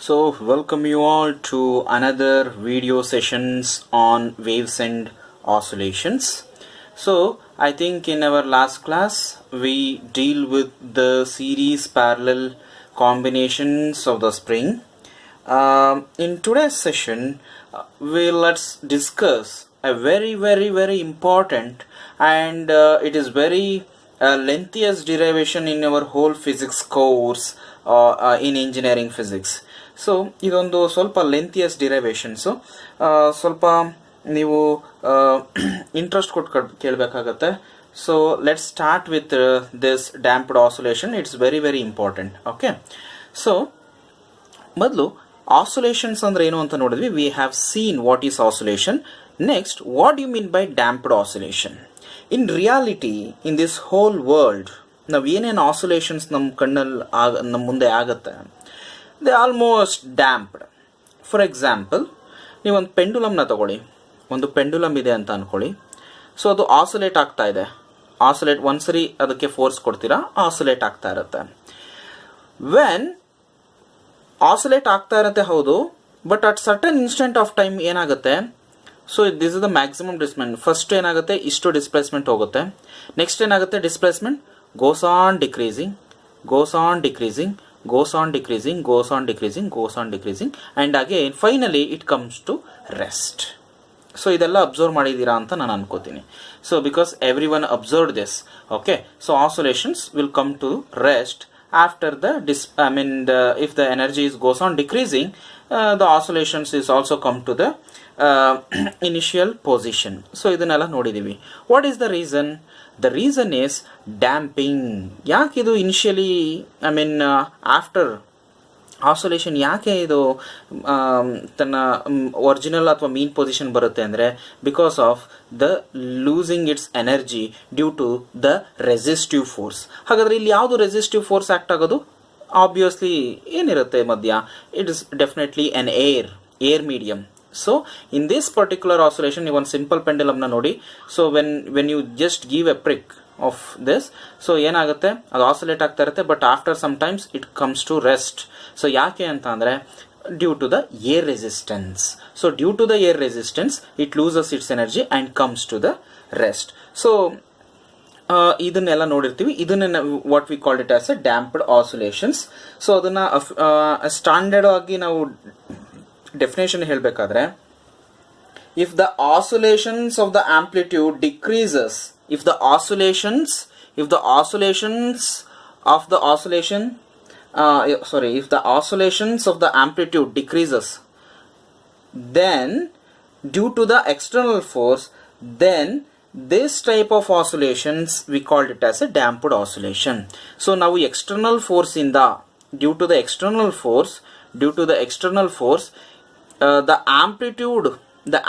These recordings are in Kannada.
So welcome you all to another video sessions on waves and oscillations. So I think in our last class we deal with the series parallel combinations of the spring. In today's session let's discuss a very important and it is very lengthiest derivation in our whole physics course in engineering physics. So ಇದೊಂದು ಸ್ವಲ್ಪ ಲೆಂತಿಯಸ್ಟ್ ಡಿರೈವೇಶನ್. ಸ್ವಲ್ಪ ನೀವು ಇಂಟ್ರೆಸ್ಟ್ ಕೊಟ್ಟು ಕೇಳಬೇಕಾಗತ್ತೆ. So let's start with this damped oscillation. It's very important. Okay, so ಮೊದಲು ಆಸಿಲೇಷನ್ಸ್ ಅಂದ್ರೆ ಏನು ಅಂತ ನೋಡಿದ್ವಿ. We have seen what is oscillation. Next, what you mean by damped oscillation? In reality in this whole world ನಾವು ಏನೇನು ಆಸಿಲೇಷನ್ಸ್ ನಮ್ಮ ಕಣ್ಣಲ್ಲಿ ನಮ್ಮ ಮುಂದೆ ಆಗುತ್ತೆ, they almost damped. For example, ನೀವೊಂದು ಪೆಂಡುಲಮ್ನ ತಗೊಳ್ಳಿ. ಒಂದು ಪೆಂಡುಲಮ್ ಇದೆ ಅಂತ ಅಂದ್ಕೊಳ್ಳಿ. ಸೊ ಅದು ಆಸಿಲೇಟ್ ಆಗ್ತಾ ಇದೆ. ಆಸಿಲೇಟ್ ಒಂದ್ಸರಿ ಅದಕ್ಕೆ ಫೋರ್ಸ್ ಕೊಡ್ತೀರಾ, ಆಸಿಲೇಟ್ ಆಗ್ತಾ ಇರುತ್ತೆ. ವೆನ್ ಆಸಿಲೇಟ್ ಆಗ್ತಾ ಇರುತ್ತೆ, ಹೌದು, but at certain instant of time ಏನಾಗುತ್ತೆ? So this is the maximum displacement. First ಏನಾಗುತ್ತೆ, ಇಷ್ಟು ಡಿಸ್ಪ್ಲೇಸ್ಮೆಂಟ್ ಹೋಗುತ್ತೆ. ನೆಕ್ಸ್ಟ್ ಏನಾಗುತ್ತೆ, displacement goes on decreasing, goes on decreasing, and again finally it comes to rest. So ಇದೆಲ್ಲ ಅಬ್ಸರ್ವ್ ಮಾಡಿದ್ದೀರಾ ಅಂತ ನಾನು ಅನ್ಕೋತೀನಿ. So because everyone observed this. Okay, so oscillations will come to rest after the if the energy goes on decreasing, the oscillations is also come to the initial position. So ಇದನ್ನೆಲ್ಲ ನೋಡಿದೀವಿ. What is the reason? The reason is damping. ಯಾಕೆ ಇದು ಇನಿಷಿಯಲಿ ಆಫ್ಟರ್ ಆಸಿಲೇಷನ್ ಯಾಕೆ ಇದು ತನ್ನ ಒರಿಜಿನಲ್ ಅಥವಾ ಮೀನ್ ಪೊಸಿಷನ್ ಬರುತ್ತೆ ಅಂದರೆ, because of the losing its energy due to the resistive force. ಹಾಗಾದರೆ ಇಲ್ಲಿ ಯಾವುದು ರೆಸಿಸ್ಟಿವ್ ಫೋರ್ಸ್ ಆಕ್ಟ್ ಆಗೋದು? ಆಬ್ವಿಯಸ್ಲಿ ಏನಿರುತ್ತೆ ಮಧ್ಯ? It is definitely an air medium. So in this particular oscillation, ನೀವು ಒಂದು ಸಿಂಪಲ್ ಪೆಂಡುಲಮ್ನ ನೋಡಿ. So when you just give a prick of this, so ಏನಾಗುತ್ತೆ, ಅದು ಆಸಿಲೇಟ್ ಆಗ್ತಾ ಇರುತ್ತೆ, but after some times it comes to rest. So ಯಾಕೆ ಅಂತ ಅಂದರೆ, due to the air resistance. So due to the air resistance it loses its energy and comes to the rest. So ಇದನ್ನೆಲ್ಲ ನೋಡಿರ್ತೀವಿ. ಇದನ್ನ what we called it as a damped oscillations. So ಅದನ್ನ ಸ್ಟ್ಯಾಂಡರ್ಡ್ ಆಗಿ ನಾವು ಡೆಫಿನೇಷನ್ ಹೇಳಬೇಕಾದ್ರೆ, if the oscillations of the amplitude decreases, if the oscillations of the amplitude decreases, then due to the external force, then this type of oscillations we called it as a damped oscillation. So now external force due to the external force the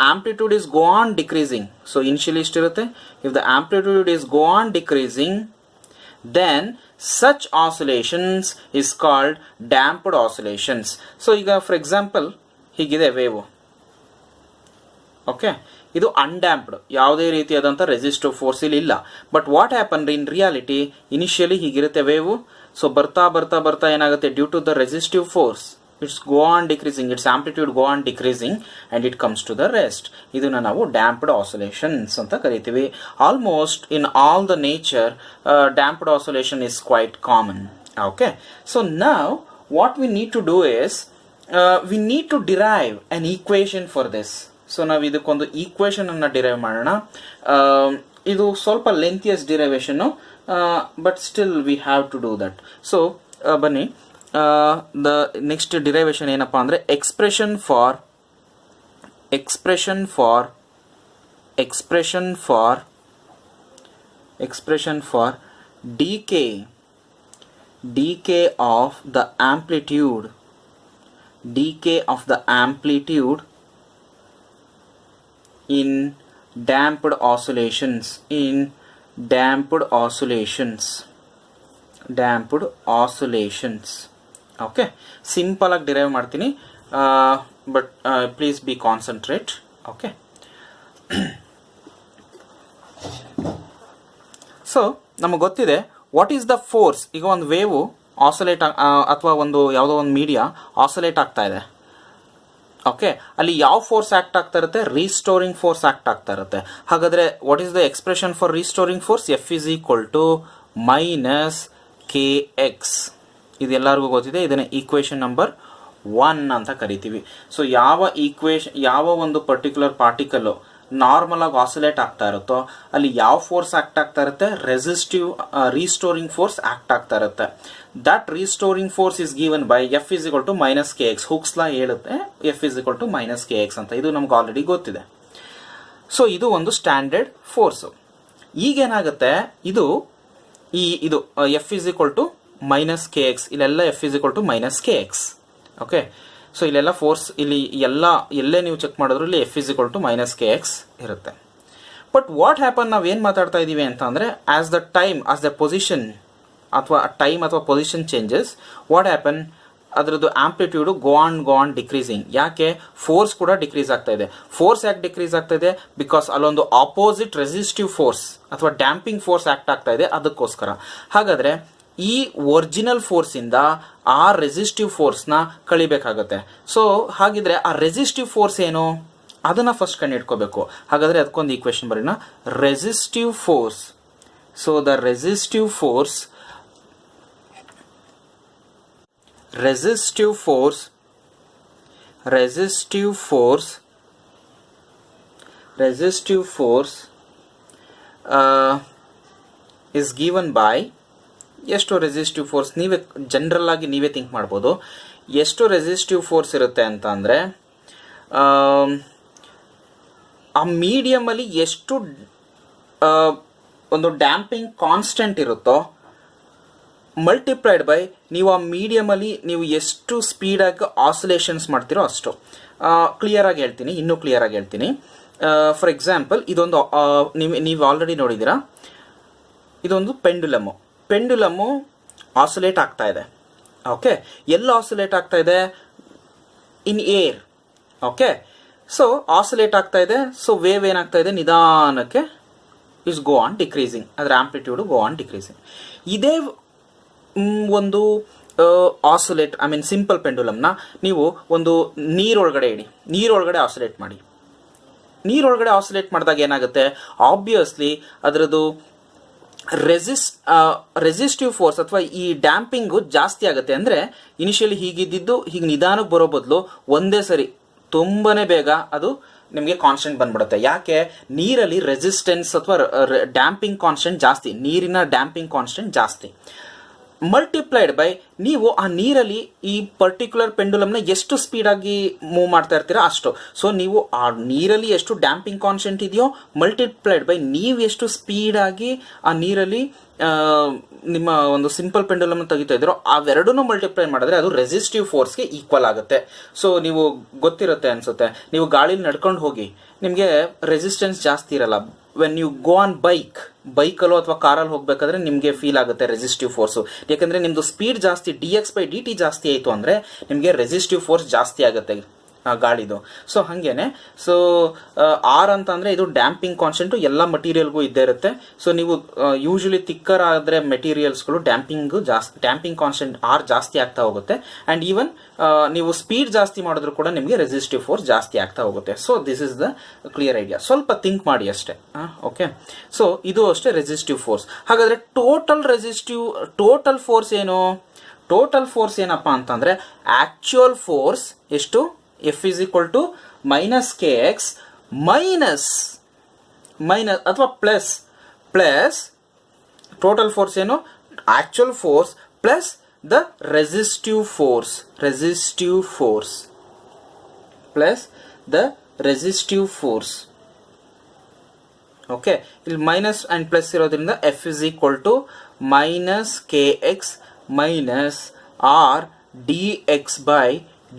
amplitude is go on decreasing. So initially istirutte. If the amplitude is go on decreasing, then such oscillations is called damped oscillations. So ಈಗ for example ಹೀಗಿದೆ ವೇವ್. ಓಕೆ, ಇದು ಅನ್ಡ್ಯಾಂಪ್ಡ್, ಯಾವುದೇ ರೀತಿಯಾದಂಥ ರೆಸಿಸ್ಟಿವ್ ಫೋರ್ಸ್ ಇಲ್ಲಿ ಇಲ್ಲ. But what happen in reality, initially ಹೀಗಿರುತ್ತೆ ವೇವ್. ಸೊ ಬರ್ತಾ ಏನಾಗುತ್ತೆ, due to the resistive force it's go on decreasing, its amplitude go on decreasing and it comes to the rest. ಇದನ್ನ ನಾವು damped oscillations ಅಂತ ಕರಿತೀವಿ. Almost in all the nature damped oscillation is quite common. Okay, so now what we need to do is we need to derive an equation for this. So ನಾವು ಇದಕ್ಕೊಂದು ಈಕ್ವೇಷನ್ ಅನ್ನ ಡಿರೈವ್ ಮಾಡೋಣ. ಇದು ಸ್ವಲ್ಪ lengthiest derivation, but still we have to do that. So ಬನ್ನಿ, the next derivation ಏನಪ್ಪಾ ಅಂದ್ರೆ, expression for decay of the amplitude in damped oscillations. Okay, simple ಆಗಿ ಡಿರೈವ್ ಮಾಡ್ತೀನಿ, but please be concentrate. Okay, so ನಮಗೆ ಗೊತ್ತಿದೆ ವಾಟ್ ಈಸ್ ದ ಫೋರ್ಸ್. ಈಗ ಒಂದು ವೇವು ಆಸೋಲೇಟ್ ಅಥವಾ ಒಂದು ಯಾವುದೋ ಒಂದು ಮೀಡಿಯಾ ಆಸೋಲೇಟ್ ಆಗ್ತಾ ಇದೆ, ಓಕೆ, ಅಲ್ಲಿ ಯಾವ ಫೋರ್ಸ್ ಆಕ್ಟ್ ಆಗ್ತಾ ಇರುತ್ತೆ? ರೀಸ್ಟೋರಿಂಗ್ ಫೋರ್ಸ್ ಆಕ್ಟ್ ಆಗ್ತಾ ಇರುತ್ತೆ. ಹಾಗಾದ್ರೆ what is the expression for restoring force? F is equal to minus K X. ಇದೆಲ್ಲರಿಗೂ ಗೊತ್ತಿದೆ. ಇದನ್ನ ಈಕ್ವೇಶನ್ ನಂಬರ್ 1 ಅಂತ ಕರಿತೀವಿ. ಸೊ ಯಾವ ಒಂದು ಪರ್ಟಿಕ್ಯುಲರ್ ಪಾರ್ಟಿಕಲ್ ನಾರ್ಮಲ್ ಆಗಿ ಆಸಿಲೇಟ್ ಆಗ್ತಾ ಇರುತ್ತೋ ಅಲ್ಲಿ ಯಾವ ಫೋರ್ಸ್ ಆಕ್ಟ್ ಆಗ್ತಾ ಇರುತ್ತೆ? ರೀಸ್ಟೋರಿಂಗ್ ಫೋರ್ಸ್ ಆಕ್ಟ್ ಆಗ್ತಾ ಇರುತ್ತೆ. That restoring force is given by F is equal to minus K X. Hooke's law ಹೇಳುತ್ತೆ F is equal to minus K X ಅಂತ. ಇದು ನಮ್ಗೆ ಆಲ್ರೆಡಿ ಗೊತ್ತಿದೆ. ಸೊ ಇದು ಒಂದು ಸ್ಟ್ಯಾಂಡರ್ಡ್ ಫೋರ್ಸ್. ಈಗೇನಾಗುತ್ತೆ, ಇದು F is equal to minus K X, ಇಲ್ಲೆಲ್ಲ F is equal to minus K X. Okay, so ಇಲ್ಲೆಲ್ಲ ಫೋರ್ಸ್ ಇಲ್ಲಿ ಎಲ್ಲೇ ನೀವು ಚೆಕ್ ಮಾಡಿದ್ರು ಇಲ್ಲಿ F is equal to minus K X ಇರುತ್ತೆ. ಬಟ್ ವಾಟ್ ಹ್ಯಾಪನ್, ನಾವೇನು ಮಾತಾಡ್ತಾ ಇದ್ದೀವಿ ಅಂತ ಅಂದರೆ ಆಸ್ ದ ಪೊಸಿಷನ್ ಅಥವಾ ಟೈಮ್ ಅಥವಾ ಪೊಸಿಷನ್ ಚೇಂಜಸ್, ವಾಟ್ ಹ್ಯಾಪನ್, ಅದರದ್ದು ಆಂಪ್ಲಿಟ್ಯೂಡ್ ಗೋ ಆನ್ ಡಿಕ್ರೀಸಿಂಗ್. ಯಾಕೆ? ಫೋರ್ಸ್ ಕೂಡ ಡಿಕ್ರೀಸ್ ಆಗ್ತಾ ಇದೆ. ಫೋರ್ಸ್ ಯಾಕೆ ಡಿಕ್ರೀಸ್ ಆಗ್ತಾ ಇದೆ? ಬಿಕಾಸ್ ಅಲ್ಲೊಂದು ಆಪೋಸಿಟ್ ರೆಸಿಸ್ಟಿವ್ ಫೋರ್ಸ್ ಅಥವಾ ಡ್ಯಾಂಪಿಂಗ್ ಫೋರ್ಸ್ ಆಕ್ಟ್ ಆಗ್ತಾ ಇದೆ, ಅದಕ್ಕೋಸ್ಕರ. ಹಾಗಾದ್ರೆ ಈ ಒರಿಜಿನಲ್ ಫೋರ್ಸ್ ಇಂದ ಆ ರೆಸಿಸ್ಟಿವ್ ಫೋರ್ಸ್ ನ ಕಳಿಬೇಕಾಗತ್ತೆ. ಸೊ ಹಾಗಿದ್ರೆ ಆ ರೆಸಿಸ್ಟಿವ್ ಫೋರ್ಸ್ ಏನು ಅದನ್ನ ಫಸ್ಟ್ ಕಂಡು ಇಟ್ಕೋಬೇಕು. ಹಾಗಾದ್ರೆ ಅದಕ್ಕೊಂದು ಈಕ್ವೇಶನ್ ಬರೀನ, resistive force. So the resistive force is given by ಎಷ್ಟು ರೆಸಿಸ್ಟಿವ್ ಫೋರ್ಸ್, ನೀವೇ ಜನರಲ್ ಆಗಿ ನೀವೇ ಥಿಂಕ್ ಮಾಡ್ಬೋದು. ಎಷ್ಟು ರೆಸಿಸ್ಟಿವ್ ಫೋರ್ಸ್ ಇರುತ್ತೆ ಅಂತ ಅಂದರೆ ಆ ಮೀಡಿಯಮ್ ಅಲ್ಲಿ ಎಷ್ಟು ಒಂದು ಡ್ಯಾಂಪಿಂಗ್ ಕಾನ್ಸ್ಟೆಂಟ್ ಇರುತ್ತೋ ಮಲ್ಟಿಪ್ಲೈಡ್ ಬೈ ನೀವು ಆ ಮೀಡಿಯಮ್ ಅಲ್ಲಿ ನೀವು ಎಷ್ಟು ಸ್ಪೀಡಾಗಿ ಆಸಿಲೇಷನ್ಸ್ ಮಾಡ್ತೀರೋ ಅಷ್ಟು. ಕ್ಲಿಯರ್ ಆಗಿ ಹೇಳ್ತೀನಿ. ಫಾರ್ ಎಕ್ಸಾಂಪಲ್ ಇದೊಂದು ನೀವು ಆಲ್ರೆಡಿ ನೋಡಿದ್ದೀರಾ, ಇದೊಂದು ಪೆಂಡುಲಮ್ಮು ಆಸಿಲೇಟ್ ಆಗ್ತಾ ಇದೆ. ಓಕೆ, ಎಲ್ಲಿ ಆಸಿಲೇಟ್ ಆಗ್ತಾ ಇದೆ? In air. Okay, so oscillate ಆಗ್ತಾ ಇದೆ. ಸೊ ವೇವ್ ಏನಾಗ್ತಾ ಇದೆ? ನಿಧಾನಕ್ಕೆ ಇಸ್ ಗೋ ಆನ್ ಡಿಕ್ರೀಸಿಂಗ್, ಅದರ ಆಂಪ್ಲಿಟ್ಯೂಡ್ ಗೋ ಆನ್ ಡಿಕ್ರೀಸಿಂಗ್. ಇದೇ ಒಂದು ಸಿಂಪಲ್ ಪೆಂಡುಲಮ್ನ ನೀವು ಒಂದು ನೀರೊಳಗಡೆ ಇಡಿ, ನೀರೊಳಗಡೆ ಆಸಿಲೇಟ್ ಮಾಡಿ. ನೀರೊಳಗಡೆ ಆಸಿಲೇಟ್ ಮಾಡಿದಾಗ ಏನಾಗುತ್ತೆ? ಆಬ್ವಿಯಸ್ಲಿ ಅದರದ್ದು ರೆಸಿಸ್ಟಿವ್ ಫೋರ್ಸ್ ಅಥವಾ ಈ ಡ್ಯಾಂಪಿಂಗು ಜಾಸ್ತಿ ಆಗುತ್ತೆ. ಅಂದರೆ ಇನಿಷಿಯಲಿ ಹೀಗಿದ್ದು ಹೀಗೆ ನಿಧಾನಕ್ಕೆ ಬರೋ ಬದಲು ಒಂದೇ ಸರಿ ತುಂಬಾನೇ ಬೇಗ ಅದು ನಿಮಗೆ ಕಾನ್ಸ್ಟೆಂಟ್ ಬಂದ್ಬಿಡುತ್ತೆ. ಯಾಕೆ? ನೀರಲ್ಲಿ ರೆಸಿಸ್ಟೆನ್ಸ್ ಅಥವಾ ಡ್ಯಾಂಪಿಂಗ್ ಕಾನ್ಸ್ಟೆಂಟ್ ಜಾಸ್ತಿ, ನೀರಿನ ಡ್ಯಾಂಪಿಂಗ್ ಕಾನ್ಸ್ಟೆಂಟ್ ಜಾಸ್ತಿ. ಮಲ್ಟಿಪ್ಲೈಡ್ ಬೈ ನೀವು ಆ ನೀರಲ್ಲಿ ಈ ಪರ್ಟಿಕ್ಯುಲರ್ ಪೆಂಡುಲಮ್ನ ಎಷ್ಟು ಸ್ಪೀಡಾಗಿ ಮೂವ್ ಮಾಡ್ತಾ ಇರ್ತೀರಾ ಅಷ್ಟು. ಸೊ ನೀವು ಆ ನೀರಲ್ಲಿ ಎಷ್ಟು ಡ್ಯಾಂಪಿಂಗ್ ಕಾನ್ಸ್ಟೆಂಟ್ ಇದೆಯೋ ಮಲ್ಟಿಪ್ಲೈಡ್ ಬೈ ನೀವು ಎಷ್ಟು ಸ್ಪೀಡಾಗಿ ಆ ನೀರಲ್ಲಿ ನಿಮ್ಮ ಒಂದು ಸಿಂಪಲ್ ಪೆಂಡುಲಮ್ ತೆಗಿತಾ ಇದ್ರೋ ಅವೆರಡನ್ನೂ ಮಲ್ಟಿಪ್ಲೈ ಮಾಡಿದ್ರೆ ಅದು ರೆಸಿಸ್ಟಿವ್ ಫೋರ್ಸ್ಗೆ ಈಕ್ವಲ್ ಆಗುತ್ತೆ. ಸೊ ನೀವು ಗೊತ್ತಿರುತ್ತೆ ಅನ್ಸುತ್ತೆ, ನೀವು ಗಾಳಿಲಿ ನಡ್ಕೊಂಡು ಹೋಗಿ ನಿಮಗೆ ರೆಸಿಸ್ಟೆನ್ಸ್ ಜಾಸ್ತಿ ಇರಲ್ಲ. ವೆನ್ ಯು ಗೋ ಆನ್ ಬೈಕಲ್ಲೋ ಅಥವಾ ಕಾರಲ್ಲಿ ಹೋಗ್ಬೇಕಾದ್ರೆ ನಿಮಗೆ ಫೀಲ್ ಆಗುತ್ತೆ ರೆಸಿಸ್ಟಿವ್ ಫೋರ್ಸು. ಯಾಕಂದ್ರೆ ನಿಮ್ದು ಸ್ಪೀಡ್ ಜಾಸ್ತಿ, dx/dt ಜಾಸ್ತಿ ಆಯಿತು ಅಂದರೆ ನಿಮಗೆ ರೆಸಿಸ್ಟಿವ್ ಫೋರ್ಸ್ ಜಾಸ್ತಿ ಆಗುತ್ತೆ ಗಾಳಿದು. ಸೊ ಹಾಗೇನೆ, ಸೊ ಆರ್ ಅಂತ ಅಂದರೆ ಇದು ಡ್ಯಾಂಪಿಂಗ್ ಕಾನ್ಸ್ಟೆಂಟು ಎಲ್ಲ ಮಟೀರಿಯಲ್ಗೂ ಇದ್ದೇ ಇರುತ್ತೆ. ಸೊ ನೀವು ಯೂಶಲಿ ತಿಕ್ಕರ್ ಆದರೆ ಮೆಟೀರಿಯಲ್ಸ್ಗಳು ಡ್ಯಾಂಪಿಂಗ್ ಕಾನ್ಸ್ಟೆಂಟ್ ಆರ್ ಜಾಸ್ತಿ ಆಗ್ತಾ ಹೋಗುತ್ತೆ. ಆ್ಯಂಡ್ ಈವನ್ ನೀವು ಸ್ಪೀಡ್ ಜಾಸ್ತಿ ಮಾಡಿದ್ರು ಕೂಡ ನಿಮಗೆ ರೆಸಿಸ್ಟಿವ್ ಫೋರ್ಸ್ ಜಾಸ್ತಿ ಆಗ್ತಾ ಹೋಗುತ್ತೆ. So this is the clear idea. ಸ್ವಲ್ಪ ಥಿಂಕ್ ಮಾಡಿ ಅಷ್ಟೇ. ಓಕೆ, ಸೊ ಇದು ಅಷ್ಟೇ ರೆಸಿಸ್ಟಿವ್ ಫೋರ್ಸ್. ಹಾಗಾದರೆ ಟೋಟಲ್ ಫೋರ್ಸ್ ಏನು? ಟೋಟಲ್ ಫೋರ್ಸ್ ಏನಪ್ಪ ಅಂತಂದರೆ ಆಕ್ಚುಯಲ್ ಫೋರ್ಸ್ ಎಷ್ಟು? F is equal to minus K X minus ಅಥವಾ ಪ್ಲಸ್ ಟೋಟಲ್ ಫೋರ್ಸ್ ಏನು? Actual force plus the resistive force plus the resistive force. Okay, ಇಲ್ಲಿ ಮೈನಸ್ ಅಂಡ್ ಪ್ಲಸ್ ಇರೋದ್ರಿಂದ F is equal to minus K X minus R D X by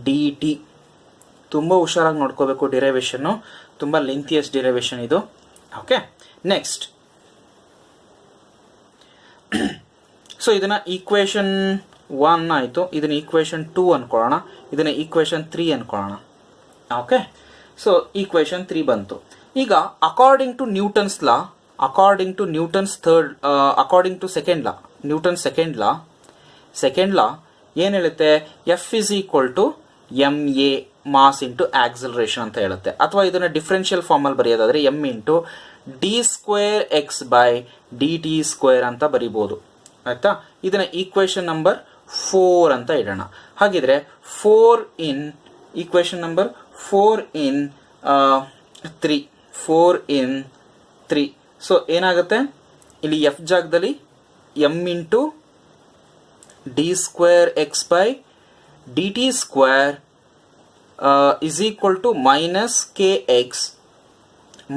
D T. ತುಂಬ ಹುಷಾರಾಗಿ ನೋಡ್ಕೋಬೇಕು, ಡಿರೈವೇಶನ್ನು ತುಂಬ ಲೆಂಥಿಯಸ್ಟ್ ಡಿರೈವೇಶನ್ ಇದು. Okay, next. ಸೊ ಇದನ್ನ ಈಕ್ವೇಶನ್ 1 ಆಯಿತು, ಇದನ್ನ ಈಕ್ವೇಶನ್ 2 ಅನ್ಕೊಳ್ಳೋಣ, ಇದನ್ನ ಈಕ್ವೇಶನ್ 3 ಅನ್ಕೊಳ್ಳೋಣ. ಓಕೆ, ಸೊ ಈಕ್ವೇಶನ್ 3 ಬಂತು. ಈಗ according to Newton's law, according to second law, second law ಏನು ಹೇಳುತ್ತೆ, F is equal to M A mass into acceleration ಅಂತ ಹೇಳುತ್ತೆ. ಅಥವಾ ಇದನ್ನು ಡಿಫ್ರೆನ್ಷಿಯಲ್ ಫಾರ್ಮಲ್ಲಿ ಬರೆಯೋದಾದರೆ M into D square X by D T square ಅಂತ ಬರಿಬೋದು. ಆಯಿತಾ, ಇದನ್ನು ಈಕ್ವೇಷನ್ ನಂಬರ್ 4 ಅಂತ ಇಡೋಣ. ಹಾಗಿದ್ರೆ 4 in equation number 4 in 3. So ಏನಾಗುತ್ತೆ, ಇಲ್ಲಿ ಎಫ್ ಜಾಗದಲ್ಲಿ M into D square X by D T square is equal to minus kx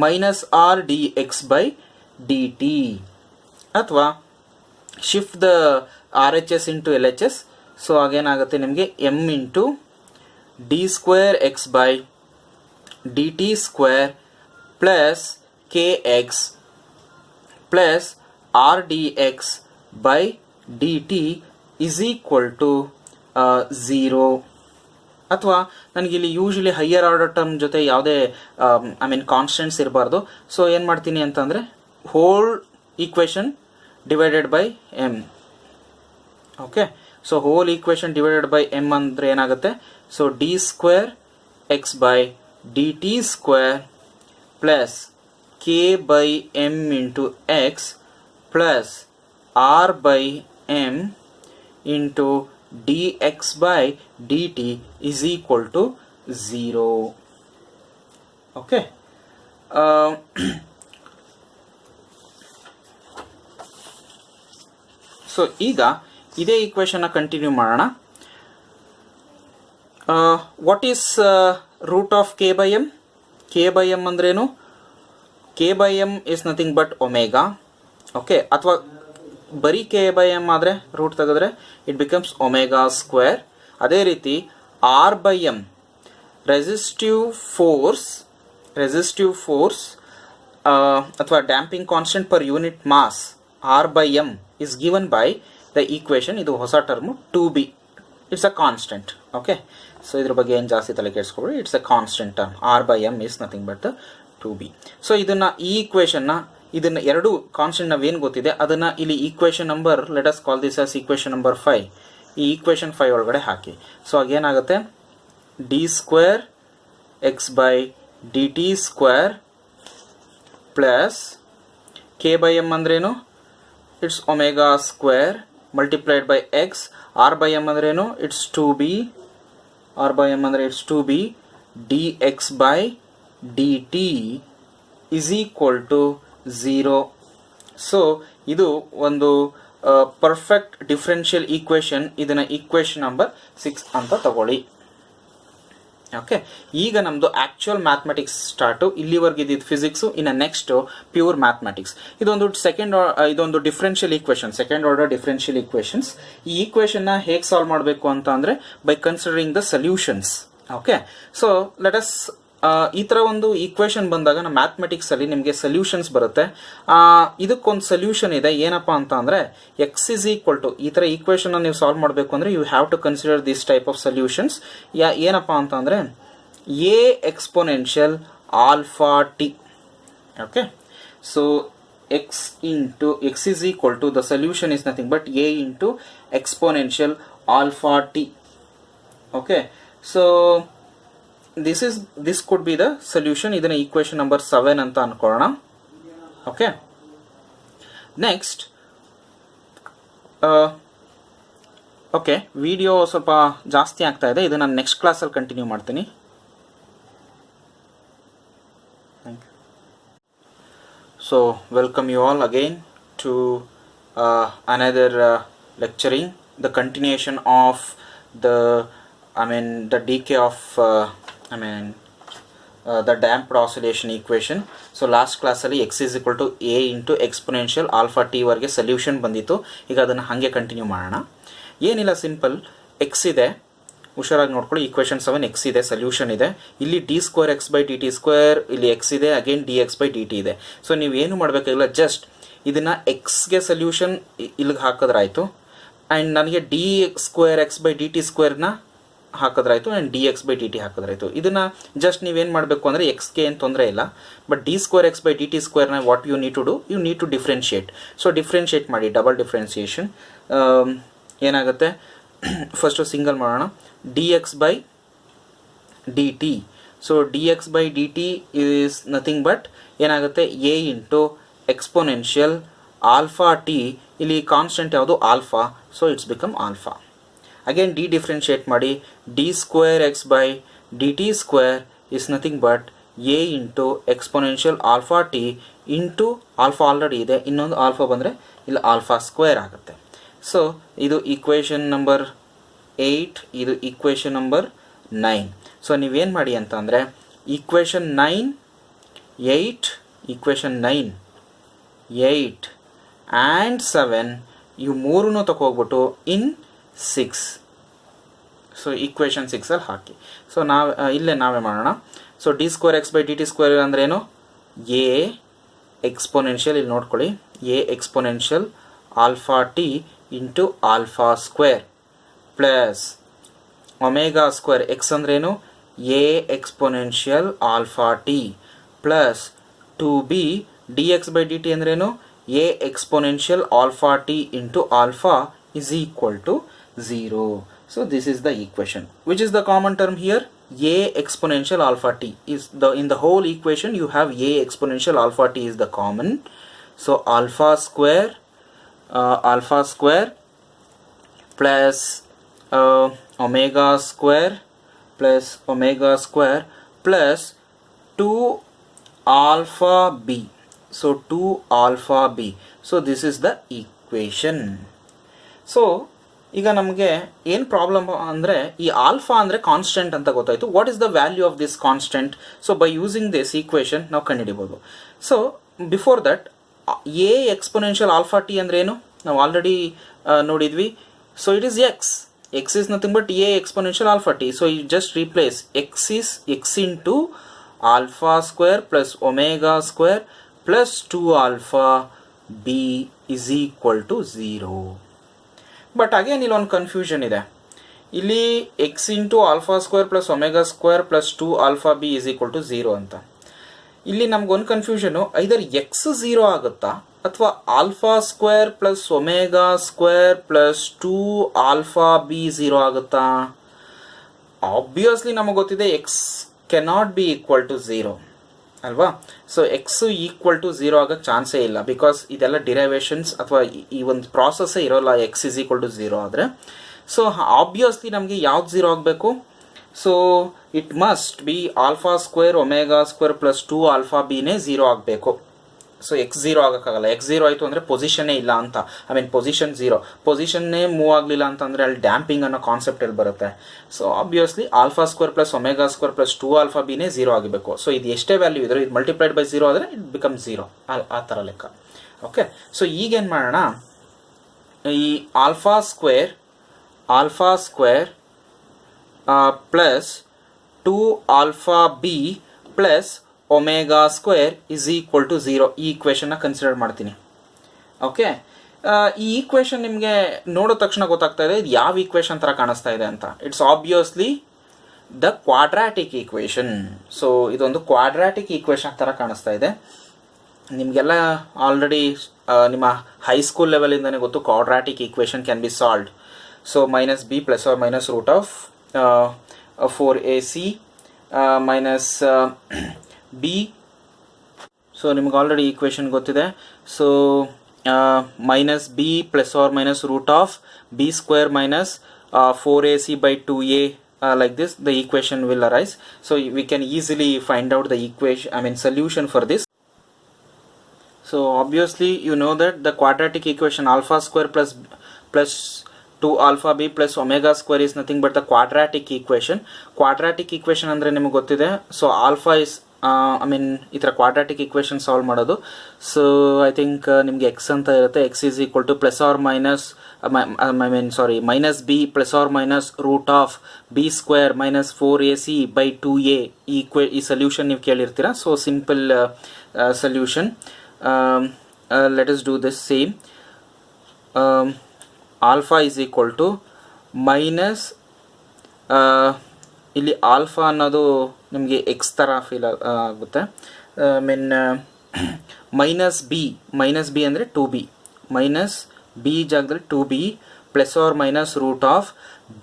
minus r dx by dt. ಅಥವಾ shift the RHS into LHS. So ಆಗೇನಾಗುತ್ತೆ ನಿಮಗೆ m into d square x by dt square plus kx plus r dx by dt is equal to 0. ಅಥವಾ ನನಗಿಲ್ಲಿ ಯೂಶಲಿ ಹೈಯರ್ ಆರ್ಡರ್ ಟರ್ಮ್ ಜೊತೆ ಯಾವುದೇ ಕಾನ್ಸ್ಟೆಂಟ್ಸ್ ಇರಬಾರ್ದು. ಸೊ ಏನು ಮಾಡ್ತೀನಿ ಅಂತಂದರೆ whole equation divided by M. Okay, so whole equation divided by M ಅಂದರೆ ಏನಾಗುತ್ತೆ, so D square X by D T square plus K by M into X plus R by M into dx by dt is equal to 0. Okay. So ಈಗ ಇದೇ ಈಕ್ವೇಷನ್ನ ಕಂಟಿನ್ಯೂ ಮಾಡೋಣ. What is root of K by M? K by M ಅಂದ್ರೇನು? K by M is nothing but omega. Okay, ಅಥವಾ ಬರೀ ಕೆ ಬೈ ಎಮ್ ಆದರೆ ರೂಟ್ ತೆಗೆದ್ರೆ ಇಟ್ ಬಿಕಮ್ಸ್ ಒಮೆಗಾ ಸ್ಕ್ವೇರ್. ಅದೇ ರೀತಿ R by M resistive force ಅಥವಾ damping constant per unit mass R by M is given by the equation. ಇದು ಹೊಸ term 2b. It's a constant. Okay, so ಇದ್ರ ಬಗ್ಗೆ ಏನು ಜಾಸ್ತಿ ತಲೆ ಕೆಡಿಸ್ಕೊಬೇಡಿ. It's a constant term. R by M is nothing but the 2b. So ಇದನ್ನು ಈ ಈಕ್ವೇಷನ್ನ ಇದನ್ನ ಎರಡು ಕಾನ್ಸ್ಟೆಂಟ್ ನಾವೇನು ಗೊತ್ತಿದೆ ಅದನ್ನ ಇಲ್ಲಿ equation number let us call this as equation number 5. ಈ ಈಕ್ವೇಷನ್ 5 ಒಳಗಡೆ ಹಾಕಿ. ಸೊ ಆಗೇನಾಗುತ್ತೆ, d square X by D T square plus K by M ಅಂದ್ರೇನು, it's omega square multiplied by x. R by M ಅಂದ್ರೇನು, it's 2b. R by M ಅಂದರೆ it's 2b d X by D t is equal to 0. So ಇದು ಒಂದು ಪರ್ಫೆಕ್ಟ್ ಡಿಫರೆನ್ಷಿಯಲ್ ಈಕ್ವೇಷನ್. ಇದನ್ನು ಈಕ್ವೇಷನ್ ನಂಬರ್ 6 ಅಂತ ತಗೊಳ್ಳಿ. ಓಕೆ, ಈಗ ನಮ್ಮದು ಆಕ್ಚುಯಲ್ ಮ್ಯಾಥಮೆಟಿಕ್ಸ್ ಸ್ಟಾರ್ಟು. ಇಲ್ಲಿವರೆಗೆ ಇದ್ದಿದ್ದು ಫಿಸಿಕ್ಸು, ಇನ್ನು ನೆಕ್ಸ್ಟ್ ಪ್ಯೂರ್ ಮ್ಯಾಥಮೆಟಿಕ್ಸ್. ಇದೊಂದು differential equation, second order differential equations. ಈ ಈಕ್ವೇಷನ್ನ ಹೇಗೆ ಸಾಲ್ವ್ ಮಾಡಬೇಕು ಅಂತ ಅಂದರೆ by considering the solutions. Okay, so let us ಈ ಥರ ಒಂದು ಈಕ್ವೇಷನ್ ಬಂದಾಗ ನಮ್ಮ ಮ್ಯಾಥಮೆಟಿಕ್ಸ್ ಅಲ್ಲಿ ನಿಮಗೆ ಸೊಲ್ಯೂಷನ್ಸ್ ಬರುತ್ತೆ. ಇದಕ್ಕೊಂದು ಸೊಲ್ಯೂಷನ್ ಇದೆ. ಏನಪ್ಪ ಅಂತ ಅಂದರೆ ಎಕ್ಸ್ ಇಸ್ ಈಕ್ವಲ್ ಟು, ಈ ಥರ ಈಕ್ವೇಷನ್ ನೀವು ಸಾಲ್ವ್ ಮಾಡಬೇಕು ಅಂದರೆ you have to consider this type of solutions. ಏನಪ್ಪ ಅಂತ ಅಂದರೆ A exponential alpha T. Okay, so x is equal to, the solution is nothing but a into exponential alpha t. Okay, so this could be the solution. ಇದನ್ನ equation number 7 ಅಂತ ಅನ್ಕೊಳ್ಳೋಣ. ಓಕೆ, ನೆಕ್ಸ್ಟ್ ಓಕೆ, ವಿಡಿಯೋ ಸ್ವಲ್ಪ ಜಾಸ್ತಿ ಆಗ್ತಾ ಇದೆ. ಇದು ನಾನು ನೆಕ್ಸ್ಟ್ ಕ್ಲಾಸಲ್ಲಿ ಕಂಟಿನ್ಯೂ ಮಾಡ್ತೀನಿ. So welcome you all again to another lecturing, the continuation of the decay of the damped oscillation equation. So last class ಅಲ್ಲಿ x is equal to a into exponential alpha t ವರೆಗೆ ಸೊಲ್ಯೂಷನ್ ಬಂದಿತ್ತು. ಈಗ ಅದನ್ನು ಹಾಗೆ ಕಂಟಿನ್ಯೂ ಮಾಡೋಣ. ಏನಿಲ್ಲ, ಸಿಂಪಲ್ x ಇದೆ, ಹುಷಾರಾಗಿ ನೋಡ್ಕೊಳ್ಳಿ. ಈಕ್ವೇಷನ್ 7 x ಇದೆ, ಸೊಲ್ಯೂಷನ್ ಇದೆ. ಇಲ್ಲಿ d square X by D T square, ಇಲ್ಲಿ x ಇದೆ, again d X by D t ಇದೆ. ಸೊ ನೀವು ಏನು ಮಾಡಬೇಕಾಗಿಲ್ಲ, ಜಸ್ಟ್ ಇದನ್ನ ಎಕ್ಸ್ಗೆ ಸೊಲ್ಯೂಷನ್ ಇಲ್ಲಿಗೆ ಹಾಕಿದ್ರಾಯ್ತು, ಆ್ಯಂಡ್ ನನಗೆ d square X by D t ಸ್ಕ್ವೇರ್ನ ಹಾಕಿದ್ರಾಯ್ತು, and d X by D t ಹಾಕಿದ್ರಾಯ್ತು. ಇದನ್ನ ಜಸ್ಟ್ ನೀವೇನು ಮಾಡಬೇಕು ಅಂದರೆ ಎಕ್ಸ್ಗೆ ಏನು ತೊಂದರೆ ಇಲ್ಲ, but d square X by D t ಸ್ಕ್ವೇರ್ನ what you need to do, you need to differentiate. So differentiate ಮಾಡಿ, ಡಬಲ್ ಡಿಫ್ರೆನ್ಸಿಯೇಷನ್. ಏನಾಗುತ್ತೆ ಫಸ್ಟು ಸಿಂಗಲ್ ಮಾಡೋಣ dx by dt. ಸೊ dx by dt is nothing but ಏನಾಗುತ್ತೆ a into exponential alpha t, ಇಲ್ಲಿ ಕಾನ್ಸ್ಟೆಂಟ್ ಯಾವುದು alpha, so it's become alpha. Again d differentiate ಮಾಡಿ d square X by D T square is nothing but a into exponential alpha t into alpha already ಇದೆ, ಇನ್ನೊಂದು ಆಲ್ಫಾ ಬಂದರೆ ಇಲ್ಲಿ ಆಲ್ಫಾ ಸ್ಕ್ವೇರ್ ಆಗುತ್ತೆ. ಸೊ ಇದು ಈಕ್ವೇಷನ್ ನಂಬರ್ 8, ಇದು ಈಕ್ವೇಷನ್ ನಂಬರ್ 9. ಸೊ ನೀವೇನು ಮಾಡಿ ಅಂತ ಅಂದರೆ ಈಕ್ವೇಷನ್ 9, 8 ಆ್ಯಂಡ್ 7 ಇವು ಮೂರನ್ನು ತಗೋಗ್ಬಿಟ್ಟು ಇನ್ 6. ಸೊ ಈಕ್ವೇಷನ್ 6ಅಲ್ಲಿ ಹಾಕಿ. ಸೊ ಇಲ್ಲೇ ನಾವೇ ಮಾಡೋಣ. So D square X by D T square ಅಂದ್ರೇನು, ಎ ಎಕ್ಸ್ಪೊನೆನ್ಷಿಯಲ್, ಇಲ್ಲಿ ನೋಡ್ಕೊಳ್ಳಿ, a exponential alpha t into alpha square plus omega square, x ಅಂದ್ರೇನು a exponential alpha t plus 2b d X by D t ಅಂದ್ರೇನು a exponential alpha t into alpha is equal to 0. So this is the equation. Which is the common term here? A exponential alpha t is in the whole equation you have a exponential alpha t is the common. So alpha square plus omega square plus 2 alpha b. So 2 alpha b. So this is the equation. So ಈಗ ನಮಗೆ ಏನು ಪ್ರಾಬ್ಲಮ್ ಅಂದರೆ ಈ ಆಲ್ಫಾ ಅಂದರೆ ಕಾನ್ಸ್ಟೆಂಟ್ ಅಂತ ಗೊತ್ತಾಯಿತು. What is the value of this constant? So by using this equation ನಾವು ಕಂಡುಹಿಡಿಬೋದು. So before that A exponential alpha T ಅಂದರೆ ಏನು ನಾವು ಆಲ್ರೆಡಿ ನೋಡಿದ್ವಿ. So it is X is nothing but A exponential alpha T. So you just replace X into alpha square plus omega square plus 2 alpha B is equal to 0. But again ಇಲ್ಲಿ ಒಂದು ಕನ್ಫ್ಯೂಷನ್ ಇದೆ. ಇಲ್ಲಿ X into alpha square plus omega square plus 2 alpha B is equal to 0 ಅಂತ. ಇಲ್ಲಿ ನಮ್ಗೊಂದು ಕನ್ಫ್ಯೂಷನು, ಐದರ್ ಎಕ್ಸ್ 0 ಆಗುತ್ತಾ ಅಥವಾ alpha square plus omega square plus 2 alpha B 0 ಆಗುತ್ತಾ? ಆಬ್ವಿಯಸ್ಲಿ ನಮಗೆ ಗೊತ್ತಿದೆ X cannot be equal to 0 ಅಲ್ವಾ. ಸೊ ಎಕ್ಸ್ ಈಕ್ವಲ್ ಟು 0 ಆಗೋಕ್ಕೆ ಚಾನ್ಸೇ ಇಲ್ಲ, ಬಿಕಾಸ್ ಇದೆಲ್ಲ ಡಿರೈವೇಷನ್ಸ್ ಅಥವಾ ಈ ಒಂದು ಪ್ರಾಸೆಸ್ಸೇ ಇರೋಲ್ಲ ಎಕ್ಸ್ ಇಸ್ ಈಕ್ವಲ್ ಟು 0 ಆದರೆ. ಸೊ ಆಬ್ವಿಯಸ್ಲಿ ನಮಗೆ ಯಾವ್ದು 0 ಆಗಬೇಕು? So it must be alpha square omega square plus 2 alpha ಬಿನೇ 0 ಆಗಬೇಕು. So X 0 ಆಗೋಕ್ಕಾಗಲ್ಲ. ಎಕ್ಸ್ 0 ಆಯಿತು ಅಂದರೆ ಪೊಸಿಷನ್ನೇ ಇಲ್ಲ ಅಂತ, ಪೊಸಿಷನ್ 0, ಪೊಸಿಷನ್ನೇ ಮೂವ್ ಆಗಲಿಲ್ಲ ಅಂತಂದರೆ ಅಲ್ಲಿ ಡ್ಯಾಂಪಿಂಗ್ ಅನ್ನೋ ಕಾನ್ಸೆಪ್ಟ್ ಎಲ್ಲಿ ಬರುತ್ತೆ. So obviously alpha square plus omega square plus 2 alpha ಬಿನೇ 0 ಆಗಬೇಕು. ಸೊ ಇದು ಎಷ್ಟೇ ವ್ಯಾಲ್ಯೂ ಇದ್ದರೂ ಇದು ಮಲ್ಟಿಪ್ಲೈಡ್ ಬೈ 0 ಆದರೆ ಇಟ್ ಬಿಕಮ್ 0, ಆ ಥರ ಲೆಕ್ಕ. ಓಕೆ, ಸೊ ಈಗೇನು ಮಾಡೋಣ, ಈ alpha square plus 2 alpha B plus omega square is equal to 0 ಈ ಈಕ್ವೇಷನ್ನ ಕನ್ಸಿಡರ್ ಮಾಡ್ತೀನಿ. ಓಕೆ, ಈ ಈಕ್ವೇಷನ್ ನಿಮಗೆ ನೋಡೋ ತಕ್ಷಣ ಗೊತ್ತಾಗ್ತಾ ಇದೆ ಇದು ಯಾವ ಈಕ್ವೇಷನ್ ಥರ ಕಾಣಿಸ್ತಾ ಇದೆ ಅಂತ. It's obviously the quadratic equation. So ಇದೊಂದು ಕ್ವಾಡ್ರಾಟಿಕ್ ಈಕ್ವೇಷನ್ ಥರ ಕಾಣಿಸ್ತಾ ಇದೆ. ನಿಮಗೆಲ್ಲ ಆಲ್ರೆಡಿ ನಿಮ್ಮ ಹೈಸ್ಕೂಲ್ ಲೆವೆಲಿಂದನೇ ಗೊತ್ತು quadratic equation can be solved. So minus B plus R minus root of 4ac minus B. So ನಿಮ್ಗೆ ಆಲ್ರೆಡಿ ಈಕ್ವೇಷನ್ ಗೊತ್ತಿದೆ. So minus B plus R minus root of B square minus 4ac by 2a like this the equation will arise. So we can easily find out the solution for this. So obviously you know that the quadratic equation alpha square plus 2 alpha b plus omega square is nothing but the quadratic equation. Quadratic equation ಅಂದ್ರೆ ನಿಮಗೆ ಗೊತ್ತಿದೆ. ಸೊ ಆಲ್ಫಾ ಇಸ್ ಈ ಥರ ಕ್ವಾಡ್ರಾಟಿಕ್ ಈಕ್ವೇಷನ್ ಸಾಲ್ವ್ ಮಾಡೋದು. ಸೊ ಐ ಥಿಂಕ್ ನಿಮಗೆ ಎಕ್ಸ್ ಅಂತ ಇರುತ್ತೆ. X is equal to plus R minus minus B plus R minus root of B square minus 4ac by 2a ಈ ಸೊಲ್ಯೂಷನ್ ನೀವು ಕೇಳಿರ್ತೀರ. So simple solution. Let us do this same. Alpha is equal to minus, ಇಲ್ಲಿ ಆಲ್ಫಾ ಅನ್ನೋದು ನಿಮಗೆ ಎಕ್ಸ್ ಥರ ಫೀಲ್ ಆಗುತ್ತೆ. ಮೈನಸ್ ಬಿ ಅಂದರೆ 2b, ಮೈನಸ್ ಬಿ ಜಾಗದಲ್ಲಿ 2b plus or minus root of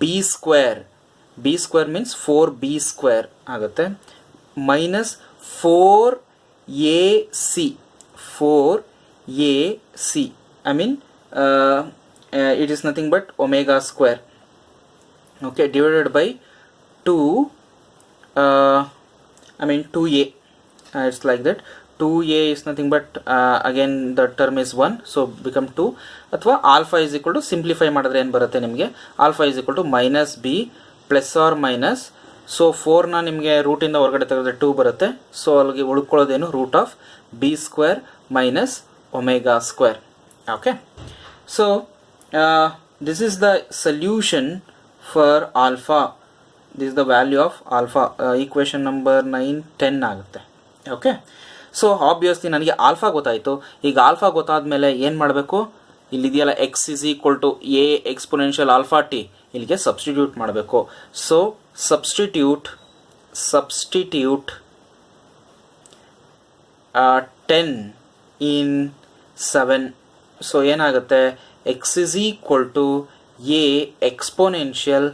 b square. b square means 4b square ಆಗುತ್ತೆ minus 4ac. 4ac. I mean it is nothing but omega square. Okay, divided by 2 I mean 2a. It's like that. 2a is nothing but again the term is 1, so become 2. ಅಥವಾ alpha is equal to simplify ಮಾಡಿದ್ರೆ ಏನು ಬರುತ್ತೆ ನಿಮಗೆ, alpha is equal to minus b plus or minus, so 4 ನ ನಿಮಗೆ ರೂಟ್ ಇಂದ ಹೊರಗಡೆ ತೆಗೆದ್ರೆ 2 ಬರುತ್ತೆ, ಸೊ ಅಲ್ಲಿಗೆ ಉಳ್ಕೊಳ್ಳೋದೇನು root of b square minus omega square. Okay, so this is the solution for alpha. This is the value of alpha. Equation number 9 10 ಆಗುತ್ತೆ. Okay, ಸೊ ಆಬ್ವಿಯಸ್ಲಿ ನನಗೆ ಆಲ್ಫಾ ಗೊತ್ತಾಯಿತು. ಈಗ ಆಲ್ಫಾ ಗೊತ್ತಾದ್ಮೇಲೆ ಏನು ಮಾಡಬೇಕು, ಇಲ್ಲಿದೆಯಲ್ಲ x is equal to a exponential alpha t, ಇಲ್ಲಿಗೆ ಸಬ್ಸ್ಟಿಟ್ಯೂಟ್ ಮಾಡಬೇಕು. So substitute 10 in 7. ಸೊ ಏನಾಗುತ್ತೆ, x is equal to a exponential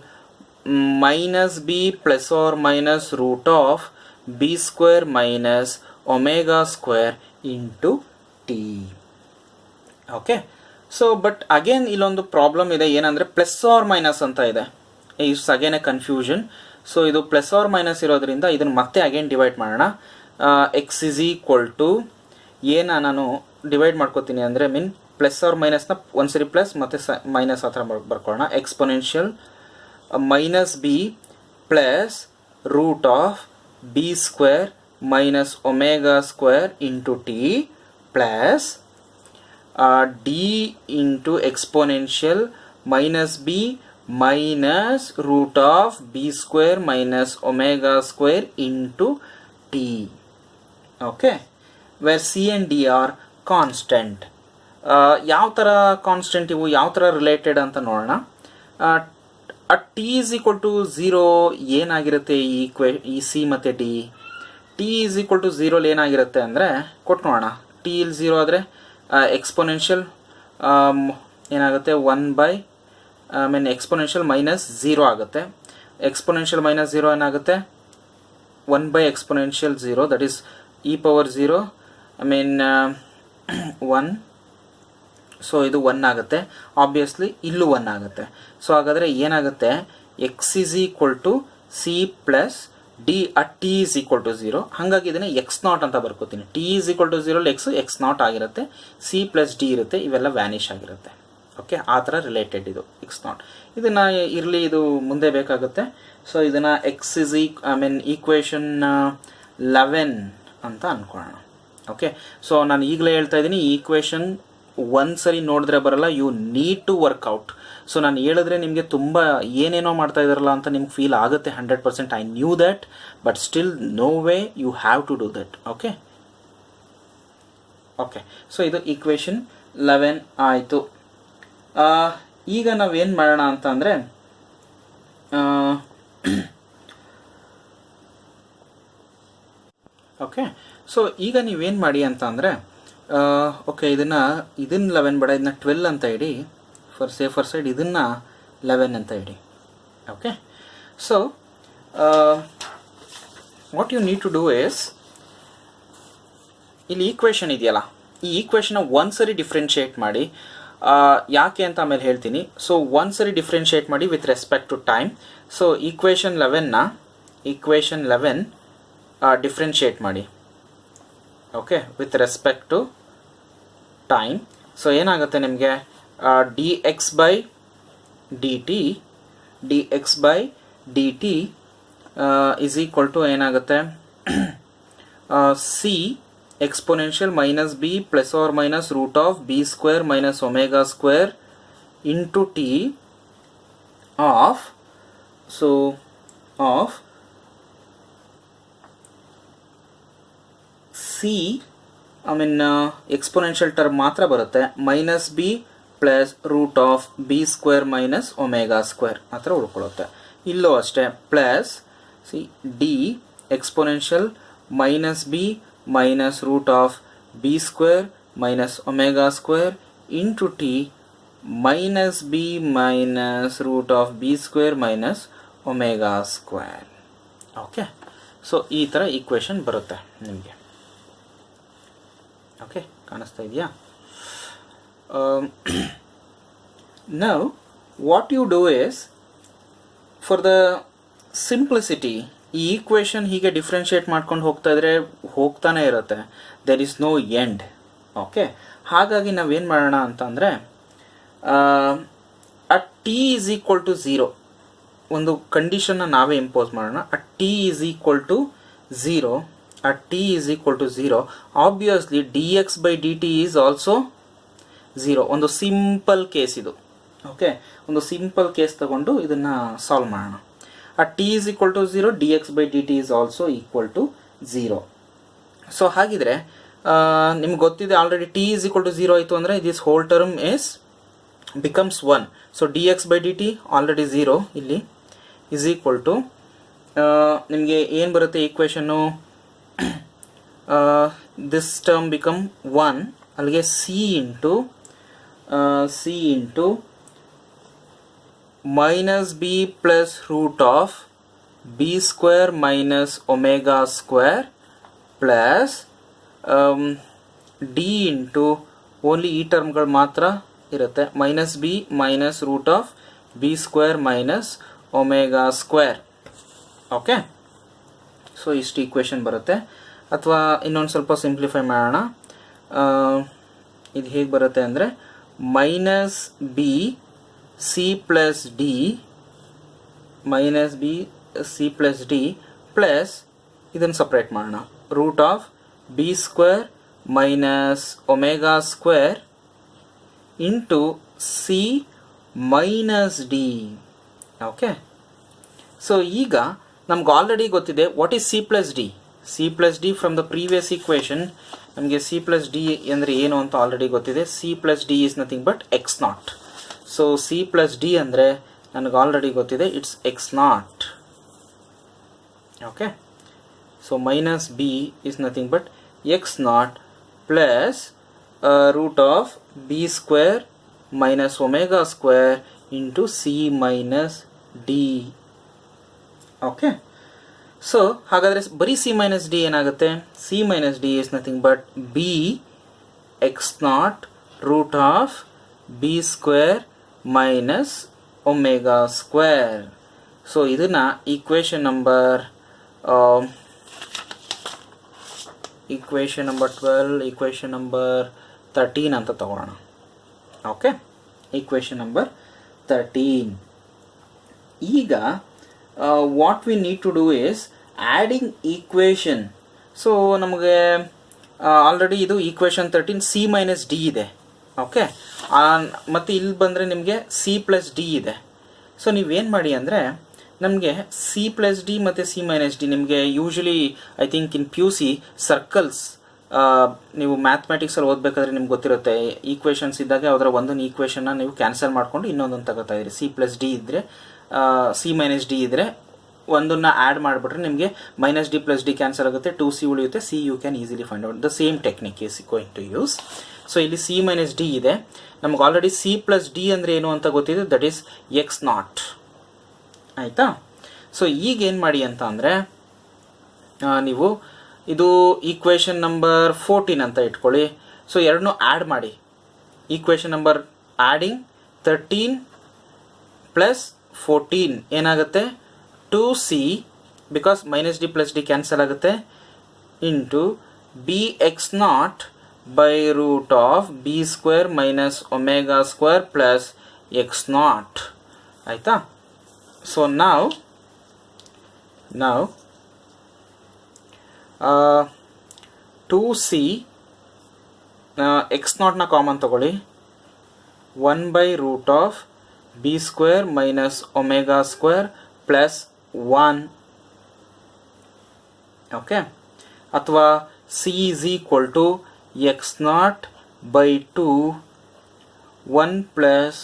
minus b plus or minus root of b square minus omega square into t. Okay, so but again ಇಲ್ಲೊಂದು ಪ್ರಾಬ್ಲಮ್ ಇದೆ, ಏನಂದ್ರೆ ಪ್ಲಸ್ ಆರ್ ಮೈನಸ್ ಅಂತ ಇದೆ. It's again A confusion. So ಇದು ಪ್ಲಸ್ ಆರ್ ಮೈನಸ್ ಇರೋದ್ರಿಂದ ಇದನ್ನು ಮತ್ತೆ ಅಗೇನ್ ಡಿವೈಡ್ ಮಾಡೋಣ. ಎಕ್ಸ್ ಇಸ್ ಈಕ್ವಲ್ ಟು ಏನ ನಾನು ಡಿವೈಡ್ ಮಾಡ್ಕೋತೀನಿ ಅಂದರೆ ಮೀನ್ ಪ್ಲಸ್ ಆರ್ ಮೈನಸ್ನ ಒಂದ್ಸರಿ ಪ್ಲಸ್ ಮತ್ತೆ ಮೈನಸ್ ಆ ಥರ ಬರ್ಕೊಳ್ಳೋಣ. Exponential minus b plus root of b square minus omega square into t plus d into exponential minus b minus root of b square minus omega square into t. Okay, where c and d are constant. ಯಾವ ಥರ ಕಾನ್ಸ್ಟೆಂಟ್ ಇವು, ಯಾವ ಥರ ರಿಲೇಟೆಡ್ ಅಂತ ನೋಡೋಣ. ಟಿ ಈಸ್ ಈಕ್ವಲ್ ಟು 0 ಏನಾಗಿರುತ್ತೆ ಈ ಸಿ ಮತ್ತು D. T is equal to 0 ಏನಾಗಿರುತ್ತೆ ಅಂದರೆ ಕೊಟ್ಟು ನೋಡೋಣ. ಟಿ ಇಲ್ಲಿ 0 ಆದರೆ ಎಕ್ಸ್ಪೊನೆನ್ಷಿಯಲ್ ಏನಾಗುತ್ತೆ 1 ಎಕ್ಸ್ಪೊನೆನ್ಷಿಯಲ್ ಮೈನಸ್ 0 ಆಗುತ್ತೆ. ಎಕ್ಸ್ಪೊನೆನ್ಷಿಯಲ್ ಮೈನಸ್ 0 ಏನಾಗುತ್ತೆ 1 exponential 0, that is E power 0 1. So ಇದು 1 ಆಗುತ್ತೆ. ಆಬ್ವಿಯಸ್ಲಿ ಇಲ್ಲೂ 1 ಆಗುತ್ತೆ. ಸೊ ಹಾಗಾದರೆ ಏನಾಗುತ್ತೆ, x is equal to c plus d at T is equal to 0. ಹಾಗಾಗಿ ಇದನ್ನು ಎಕ್ಸ್ ನಾಟ್ ಅಂತ ಬರ್ಕೋತೀನಿ. T is equal to 0 x naught ಆಗಿರುತ್ತೆ, ಸಿ ಪ್ಲಸ್ ಡಿ ಇರುತ್ತೆ, ಇವೆಲ್ಲ ವ್ಯಾನಿಷ್ ಆಗಿರುತ್ತೆ. ಓಕೆ, ಆ ಥರ ರಿಲೇಟೆಡ್ ಇದು ಎಕ್ಸ್ ನಾಟ್. ಇದನ್ನು ಇರಲಿ, ಇದು ಮುಂದೆ ಬೇಕಾಗುತ್ತೆ. ಸೊ ಇದನ್ನು ಎಕ್ಸ್ ಇಸ್ ಈಕ್ವೇಷನ್ 11 ಅಂತ ಅಂದ್ಕೊಳ್ಳೋಣ. ಓಕೆ, ಸೊ ನಾನು ಈಗಲೇ ಹೇಳ್ತಾ ಇದ್ದೀನಿ, ಈ ಈಕ್ವೇಷನ್ ಒಂದ್ಸರಿ ನೋಡಿದ್ರೆ ಬರಲ್ಲ, you need to work out. So ನಾನು ಹೇಳಿದ್ರೆ ನಿಮಗೆ ತುಂಬ ಏನೇನೋ ಮಾಡ್ತಾ ಇದ್ದಾರಲ್ಲ ಅಂತ ನಿಮ್ಗೆ ಫೀಲ್ ಆಗುತ್ತೆ 100%. I knew that, but still no way you have to do that. Okay okay, so ಇದು ಈಕ್ವೇಷನ್ 11 ಆಯಿತು. ಈಗ ನಾವೇನು ಮಾಡೋಣ ಅಂತ ಅಂದರೆ, ಓಕೆ, ಸೊ ಈಗ ನೀವೇನು ಮಾಡಿ ಅಂತ ಅಂದರೆ, ಓಕೆ ಇದನ್ನು 11 ಬೇಡ, ಇದನ್ನ 12 ಅಂತ ಇಡಿ. ಫಾರ್ ಸೇಫರ್ ಸೈಡ್ ಇದನ್ನು 11 ಅಂತ ಇಡಿ. Okay, so what you need to do is, ಇಲ್ಲಿ ಈಕ್ವೇಷನ್ ಇದೆಯಲ್ಲ, ಈ ಈಕ್ವೇಷನ್ನ ಒಂದ್ಸರಿ ಡಿಫ್ರೆನ್ಷಿಯೇಟ್ ಮಾಡಿ. ಯಾಕೆ ಅಂತ ಆಮೇಲೆ ಹೇಳ್ತೀನಿ. ಸೊ ಒಂದ್ಸರಿ ಡಿಫ್ರೆನ್ಷಿಯೇಟ್ ಮಾಡಿ with respect to time. So equation 11 differentiate ಮಾಡಿ. Okay, with respect to time. So ಏನಾಗುತ್ತೆ ನಿಮಗೆ, d X by D t is equal to ಏನಾಗುತ್ತೆ, c exponential minus B plus R minus root of B square minus omega square into t of c exponential term ಮಾತ್ರ ಬರುತ್ತೆ, minus B plus root of B square minus omega square ಆ ಥರ ಉಳ್ಕೊಳ್ಳುತ್ತೆ. ಇಲ್ಲೂ ಅಷ್ಟೇ, plus c D exponential minus B minus root of B square minus omega square into T minus b minus root of b square minus omega square. Okay, so ಈ ಥರ ಈಕ್ವೇಷನ್ ಬರುತ್ತೆ ನಿಮಗೆ. ಓಕೆ, ಕಾಣಿಸ್ತಾ ಇದೆಯಾ? Now what you do is, for the simplicity, ಈ ಈಕ್ವೇಷನ್ ಹೀಗೆ ಡಿಫ್ರೆನ್ಷಿಯೇಟ್ ಮಾಡ್ಕೊಂಡು ಹೋಗ್ತಾ ಇದ್ರೆ ಹೋಗ್ತಾನೆ ಇರುತ್ತೆ, there is no end. Okay, ಹಾಗಾಗಿ ನಾವೇನು ಮಾಡೋಣ ಅಂತಂದರೆ, at T is equal to zero ಒಂದು ಕಂಡೀಷನ್ನ ನಾವೇ ಇಂಪೋಸ್ ಮಾಡೋಣ. At T is equal to zero, at T is equal to zero, obviously D X by D T is also zero. ಒಂದು ಸಿಂಪಲ್ ಕೇಸ್ ಇದು. ಓಕೆ, ಒಂದು ಸಿಂಪಲ್ ಕೇಸ್ ತಗೊಂಡು ಇದನ್ನು ಸಾಲ್ವ್ ಮಾಡೋಣ. At T is equal to zero, D X by D T is also equal to zero. So ಹಾಗಿದ್ರೆ ನಿಮ್ಗೆ ಗೊತ್ತಿದೆ already T is equal to zero ಆಯಿತು ಅಂದರೆ this whole term is becomes 1. So D X by D T already zero ಇಲ್ಲಿ ಈಸ್ ಈಕ್ವಲ್ ಟು ನಿಮಗೆ ಏನು ಬರುತ್ತೆ ಈಕ್ವೇಷನ್ನು, ದಿಸ್ ಟರ್ಮ್ ಬಿಕಮ್ 1, ಅಲ್ಲಿಗೆ C into minus B plus root of B square minus omega square plus D into only ಈ ಟರ್ಮ್ಗಳು ಮಾತ್ರ ಇರುತ್ತೆ, minus B minus root of B square minus omega square. Okay, so ಇಷ್ಟು ಈಕ್ವೇಷನ್ ಬರುತ್ತೆ. ಅಥವಾ ಇನ್ನೊಂದು ಸ್ವಲ್ಪ ಸಿಂಪ್ಲಿಫೈ ಮಾಡೋಣ. ಇದು ಹೇಗೆ ಬರುತ್ತೆ ಅಂದರೆ minus b c plus d, minus b c plus d plus ಇದನ್ನು ಸಪ್ರೇಟ್ ಮಾಡೋಣ, root of B square minus omega square into c minus d. Okay, so ಈಗ ನಮ್ಗೆ ಆಲ್ರೆಡಿ ಗೊತ್ತಿದೆ what is c plus d. C plus d from the previous equation ನಮಗೆ ಸಿ ಪ್ಲಸ್ ಡಿ ಅಂದರೆ ಏನು ಅಂತ ಆಲ್ರೆಡಿ ಗೊತ್ತಿದೆ. C plus d is nothing but x naught. So c plus d ಅಂದರೆ ನನಗೆ ಆಲ್ರೆಡಿ ಗೊತ್ತಿದೆ, it's x naught. Okay, so minus b is nothing but x naught plus root of B square minus omega square into c minus d. Okay, so ಹಾಗಾದರೆ ಬರೀ ಸಿ ಮೈನಸ್ ಡಿ ಏನಾಗುತ್ತೆ, c minus d is nothing but b x naught root of B square minus omega square. So ಇದನ್ನು ಈಕ್ವೇಷನ್ ನಂಬರ್ 12, ಈಕ್ವೇಷನ್ ನಂಬರ್ 13 ಅಂತ ತಗೊಳ್ಳೋಣ. Okay, equation number 13. ಈಗ what we need to do is adding equation. So ನಮಗೆ ಆಲ್ರೆಡಿ ಇದು ಈಕ್ವೇಷನ್ 13 ಸಿ ಮೈನಸ್ ಡಿ ಇದೆ. ಓಕೆ, ಮತ್ತು ಇಲ್ಲಿ ಬಂದರೆ ನಿಮಗೆ ಸಿ ಪ್ಲಸ್ ಡಿ ಇದೆ. ಸೊ ನೀವೇನು ಮಾಡಿ ಅಂದರೆ ನಮಗೆ ಸಿ ಪ್ಲಸ್ ಡಿ ಮತ್ತು ಸಿ ಮೈನಸ್ ಡಿ ನಿಮಗೆ usually I think in P U C circles ನೀವು ಮ್ಯಾಥಮೆಟಿಕ್ಸಲ್ಲಿ ಓದಬೇಕಾದ್ರೆ ನಿಮ್ಗೆ ಗೊತ್ತಿರುತ್ತೆ, ಈಕ್ವೇಷನ್ಸ್ ಇದ್ದಾಗ ಅದರ ಒಂದೊಂದು ಈಕ್ವೇಷನ್ನ ನೀವು ಕ್ಯಾನ್ಸಲ್ ಮಾಡಿಕೊಂಡು ಇನ್ನೊಂದನ್ನು ತಗೋತಾ ಇದ್ದೀರಿ. ಸಿ ಪ್ಲಸ್ ಡಿ ಇದ್ದರೆ ಸಿ ಮೈನಸ್ ಡಿ ಇದ್ದರೆ ಒಂದನ್ನು ಆ್ಯಡ್ ಮಾಡಿಬಿಟ್ರೆ ನಿಮಗೆ minus d plus d cancel ಆಗುತ್ತೆ, 2c ಉಳಿಯುತ್ತೆ, c you can easily find out. The same technique is going to use. So ಇಲ್ಲಿ ಸಿ ಮೈನಸ್ ಡಿ ಇದೆ, ನಮ್ಗೆ ಆಲ್ರೆಡಿ ಸಿ ಪ್ಲಸ್ ಡಿ ಅಂದರೆ ಏನು ಅಂತ ಗೊತ್ತಿದೆ, ದಟ್ ಈಸ್ ಎಕ್ಸ್ ನಾಟ್. ಆಯಿತಾ? ಸೊ ಈಗ ಏನು ಮಾಡಿ ಅಂತ ಅಂದರೆ ನೀವು ಇದು ಈಕ್ವೇಷನ್ ನಂಬರ್ 14 ಅಂತ ಇಟ್ಕೊಳ್ಳಿ. ಸೊ ಎರಡನ್ನೂ ಆ್ಯಡ್ ಮಾಡಿ. ಈಕ್ವೇಷನ್ ನಂಬರ್ ಆ್ಯಡಿಂಗ್ 13 ಪ್ಲಸ್ 14 ಏನಾಗುತ್ತೆ, 2c because minus d plus d cancel ಆಗುತ್ತೆ, into b x naught by root of B square minus omega square plus x naught. ಆಯಿತಾ? ಸೊ ನಾವು 2c ಎಕ್ಸ್ ನಾಟ್ನ ಕಾಮನ್ ತಗೊಳ್ಳಿ, 1 by root of B square minus omega square plus 1. Okay, ಅಥವಾ c is equal to x naught by 2 1 plus.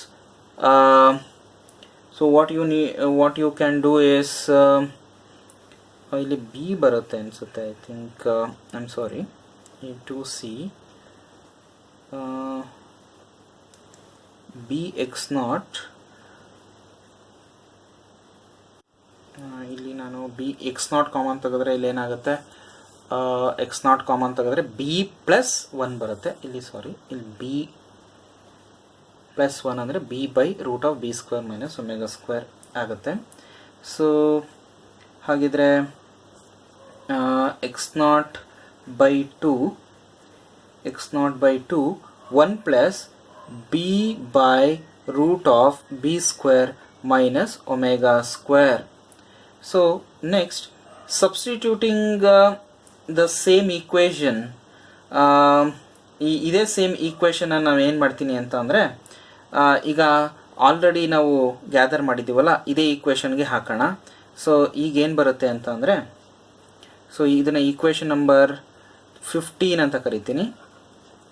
So what you can do is ಇಲ್ಲಿ ಬಿ ಬರುತ್ತೆ ಅನಿಸುತ್ತೆ, I think, I am sorry, ಈ 2c ಬಿ ಎಕ್ಸ್ ನಾಟ್, ಇಲ್ಲಿ ನಾನು ಬಿ ಎಕ್ಸ್ ನಾಟ್ ಕಾಮನ್ ತೆಗೆದ್ರೆ ಇಲ್ಲಿ ಏನಾಗುತ್ತೆ, ಎಕ್ಸ್ ನಾಟ್ ಕಾಮನ್ ತೆಗೆದ್ರೆ ಬಿ ಪ್ಲಸ್ ಒನ್ ಬರುತ್ತೆ. ಇಲ್ಲಿ ಸಾರಿ, ಇಲ್ಲಿ ಬಿ ಪ್ಲಸ್ ಒನ್ ಅಂದರೆ b by root of B square minus omega square ಆಗುತ್ತೆ. ಸೊ ಹಾಗಿದ್ರೆ x naught by two 1 plus b by root of B square minus omega square. So next substituting the same equation, ಇದೇ ಸೇಮ್ ಈಕ್ವೇಷನನ್ನು ನಾವು ಏನು ಮಾಡ್ತೀನಿ ಅಂತ ಅಂದರೆ, ಈಗ ಆಲ್ರೆಡಿ ನಾವು ಗ್ಯಾದರ್ ಮಾಡಿದ್ದೀವಲ್ಲ ಇದೇ ಈಕ್ವೇಷನ್ಗೆ ಹಾಕೋಣ. ಸೊ ಈಗ ಏನು ಬರುತ್ತೆ ಅಂತ ಅಂದರೆ, ಸೊ ಇದನ್ನು ಈಕ್ವೇಷನ್ ನಂಬರ್ 15 ಅಂತ ಕರಿತೀನಿ.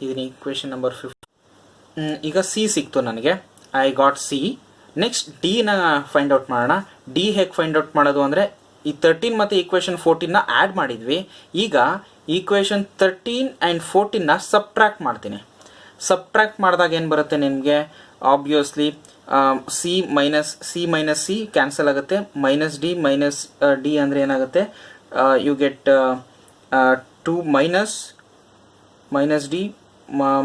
ಇದನ್ನ ಈಕ್ವೇಷನ್ ನಂಬರ್ 15. ಈಗ ಸಿ ಸಿಕ್ತು ನನಗೆ, ಐ ಗಾಟ್ ಸಿ. ನೆಕ್ಸ್ಟ್ ಡಿನ ಫೈಂಡ್ ಔಟ್ ಮಾಡೋಣ. ಡಿ ಹೇಗೆ ಫೈಂಡ್ ಔಟ್ ಮಾಡೋದು ಅಂದರೆ, ಈ 13 ಮತ್ತು ಈಕ್ವೇಷನ್ 14ನ ಆ್ಯಡ್ ಮಾಡಿದ್ವಿ. ಈಗ ಈಕ್ವೇಷನ್ 13 ಆ್ಯಂಡ್ 14ನ ಸಬ್ಟ್ರ್ಯಾಕ್ಟ್ ಮಾಡ್ತೀನಿ. ಸಬ್ಟ್ರ್ಯಾಕ್ಟ್ ಮಾಡಿದಾಗ ಏನು ಬರುತ್ತೆ ನಿಮಗೆ, obviously c minus c cancel ಆಗುತ್ತೆ, ಮೈನಸ್ ಡಿ ಅಂದರೆ ಏನಾಗುತ್ತೆ, you get 2 minus d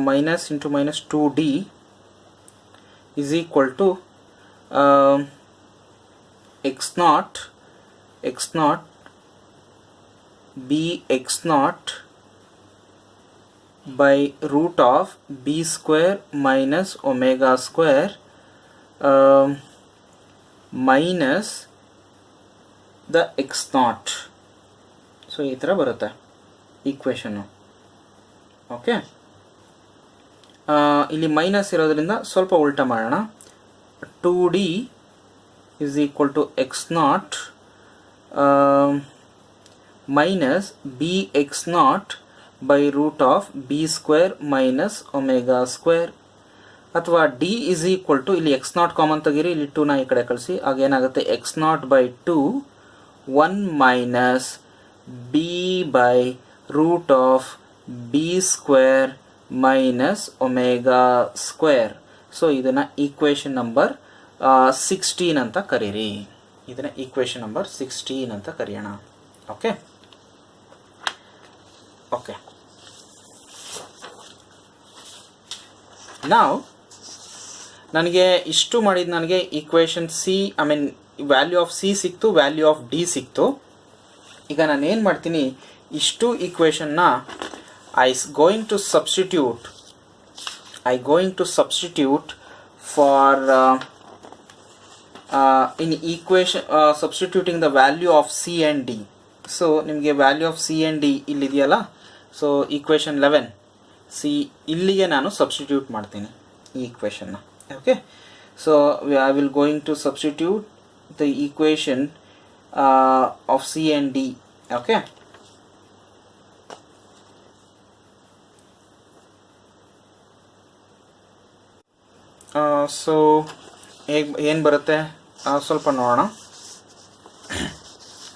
minus into minus 2d is equal to x naught b x naught by root of b square minus omega square minus the x naught. So ಈ ಥರ ಬರುತ್ತೆ ಈಕ್ವೇಷನ್ನು. ಓಕೆ, ಇಲ್ಲಿ ಮೈನಸ್ ಇರೋದ್ರಿಂದ ಸ್ವಲ್ಪ ಉಲ್ಟಾ ಮಾಡೋಣ. 2d is equal to x naught minus bx naught by root of b square minus omega square. ಅಥವಾ d is equal to, ಇಲ್ಲಿ x naught ಕಾಮನ್ ತೆಗೀರಿ, ಇಲ್ಲಿ 2ನ ಈ ಕಡೆ ಕಳಿಸಿ, ಆಗ ಏನಾಗುತ್ತೆ x naught by 2 1 minus b by root of b square minus omega square. So ಇದನ್ನ ಈಕ್ವೇಷನ್ ನಂಬರ್ 16 ಅಂತ ಕರೀರಿ. ಇದನ್ನ ಈಕ್ವೇಷನ್ ನಂಬರ್ 16 ಅಂತ ಕರೆಯೋಣ. ಓಕೆ ಓಕೆ, ನಾವು ನನಗೆ ಇಷ್ಟು ಮಾಡಿದ ನನಗೆ equation C, I mean value of C ಸಿಕ್ತು, ವ್ಯಾಲ್ಯೂ ಆಫ್ ಡಿ ಸಿಕ್ತು. ಈಗ ನಾನು ಏನು ಮಾಡ್ತೀನಿ, ಇಷ್ಟು ಈಕ್ವೇಷನ್ನ I going to substitute for in equation, substituting the value of c and d. So ನಿಮಗೆ value of c and d ಇಲ್ಲಿದೆಯಲ್ಲ, ಸೊ equation 11 c ಇಲ್ಲಿಗೆ ನಾನು ಸಬ್ಸ್ಟಿಟ್ಯೂಟ್ ಮಾಡ್ತೀನಿ ಈ equation ನ. Okay, so I will going to substitute the equation of c and d. Okay, so ಏನು ಬರುತ್ತೆ ಸ್ವಲ್ಪ ನೋಡೋಣ.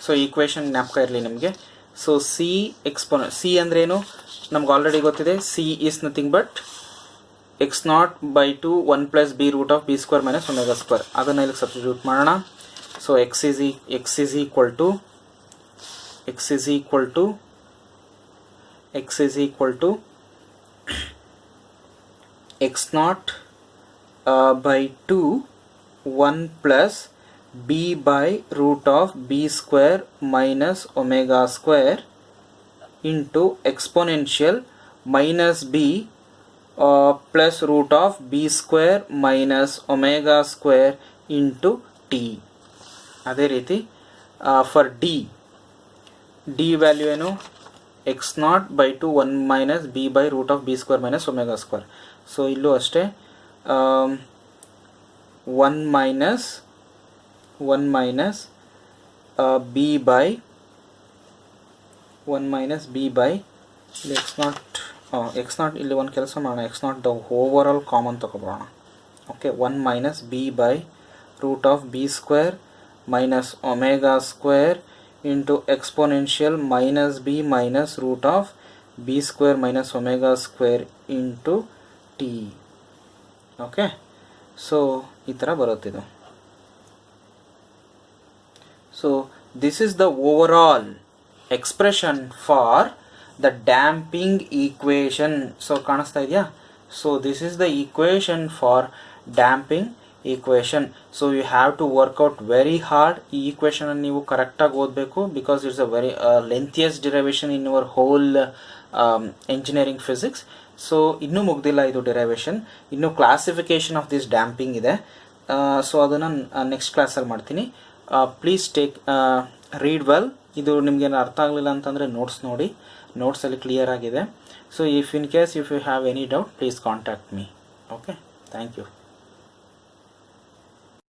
ಸೊ ಈಕ್ವೇಷನ್ ಜ್ಞಾಪಕ ಇರಲಿ ನಿಮಗೆ. ಸೊ ಸಿ ಅಂದ್ರೇನು ನಮ್ಗೆ ಆಲ್ರೆಡಿ ಗೊತ್ತಿದೆ. C is nothing but x naught by 2 1 plus b root of B square minus omega square. ಅದನ್ನು ಇಲ್ಲಿ ಸಬ್ಸ್ಟಿಟ್ಯೂಟ್ ಮಾಡೋಣ. So x is equal to x naught by 2 1 plus b by root of b square minus omega square into exponential minus b plus root of b square minus omega square into t. ಅದೇ ರೀತಿ for d ವ್ಯಾಲ್ಯೂ ಏನು, x naught by 2 1 minus b by root of b square minus omega square. So ಇಲ್ಲೂ ಅಷ್ಟೇ 1 minus b by x naught ಇಲ್ಲಿ ಒಂದು ಕೆಲಸ ಮಾಡೋಣ, x naught the overall common ತಗೊಬೋಣ. Okay, 1 minus b by root of b square minus omega square into exponential minus b minus root of b square minus omega square into t. Okay, so ಈ ಥರ ಬರುತ್ತಿದ್ದು. ಸೊ this is the overall expression for the damping equation. So ಕಾಣಿಸ್ತಾ ಇದೆಯಾ? So this is the equation for damping equation. So you have to work out very hard. ಈ ಈಕ್ವೇಷನ್ ಅನ್ನು ನೀವು ಕರೆಕ್ಟಾಗಿ ಓದಬೇಕು, because it's a very lengthiest derivation in your whole engineering physics. So ಇನ್ನೂ ಮುಗ್ದಿಲ್ಲ ಇದು ಡಿರೈವೇಷನ್, ಇನ್ನೂ ಕ್ಲಾಸಿಫಿಕೇಶನ್ ಆಫ್ ದಿಸ್ ಡ್ಯಾಂಪಿಂಗ್ ಇದೆ. ಸೊ ಅದನ್ನು ನೆಕ್ಸ್ಟ್ ಕ್ಲಾಸಲ್ಲಿ ಮಾಡ್ತೀನಿ. Please take read well. ಇದು ನಿಮಗೇನು ಅರ್ಥ ಆಗಲಿಲ್ಲ ಅಂತಂದರೆ ನೋಟ್ಸ್ ನೋಡಿ, ನೋಟ್ಸಲ್ಲಿ ಕ್ಲಿಯರ್ ಆಗಿದೆ. So if in case if you have any doubt please contact me. Okay, thank you.